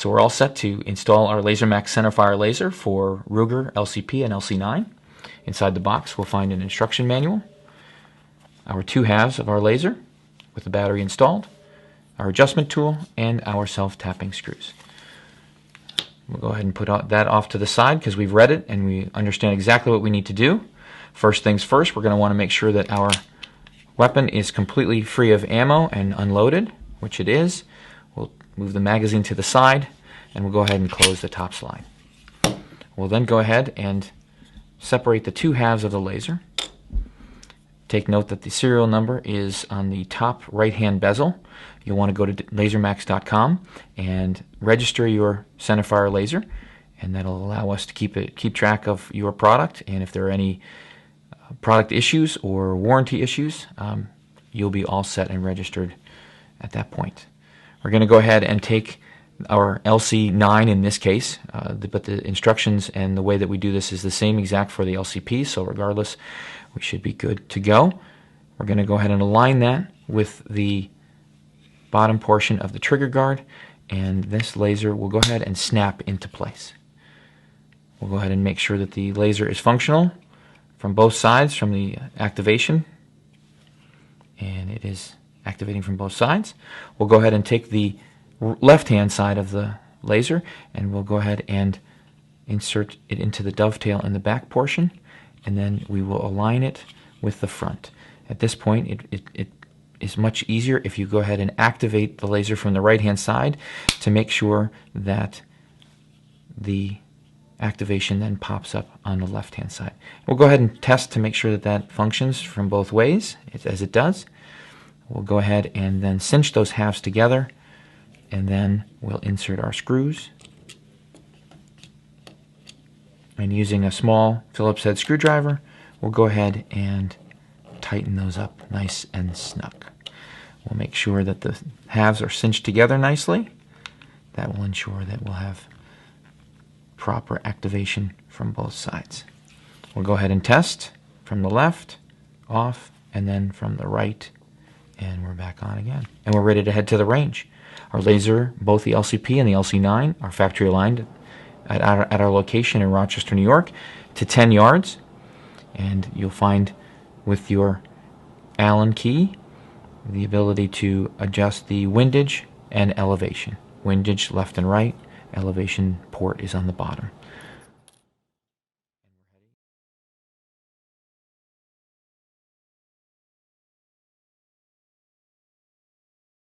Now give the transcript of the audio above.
So we're all set to install our LaserMax CenterFire laser for Ruger, LCP, and LC9. Inside the box we'll find an instruction manual, our two halves of our laser with the battery installed, our adjustment tool, and our self-tapping screws. We'll go ahead and put that off to the side because we've read it and we understand exactly what we need to do. First things first, we're going to want to make sure that our weapon is completely free of ammo and unloaded, which it is. We'll move the magazine to the side and we'll go ahead and close the top slide. We'll then go ahead and separate the two halves of the laser. Take note that the serial number is on the top right-hand bezel. You'll want to go to LaserMax.com and register your CenterFire laser, and that'll allow us to keep track of your product, and if there are any product issues or warranty issues, you'll be all set and registered at that point. We're going to go ahead and take our LC9 in this case, but the instructions and the way that we do this is the same exact for the LCP, so regardless, we should be good to go. We're going to go ahead and align that with the bottom portion of the trigger guard, and this laser will go ahead and snap into place. We'll go ahead and make sure that the laser is functional from both sides from the activation, and it is activating from both sides. We'll go ahead and take the left-hand side of the laser and we'll go ahead and insert it into the dovetail in the back portion, and then we will align it with the front. At this point it is much easier if you go ahead and activate the laser from the right-hand side to make sure that the activation then pops up on the left-hand side. We'll go ahead and test to make sure that that functions from both ways, as it does. We'll go ahead and then cinch those halves together, and then we'll insert our screws. And using a small Phillips head screwdriver, we'll go ahead and tighten those up nice and snug. We'll make sure that the halves are cinched together nicely. That will ensure that we'll have proper activation from both sides. We'll go ahead and test from the left, off, and then from the right, and we're back on again. And we're ready to head to the range. Our laser, both the LCP and the LC9, are factory aligned at our location in Rochester, New York, to 10 yards. And you'll find with your Allen key the ability to adjust the windage and elevation. Windage left and right, elevation port is on the bottom.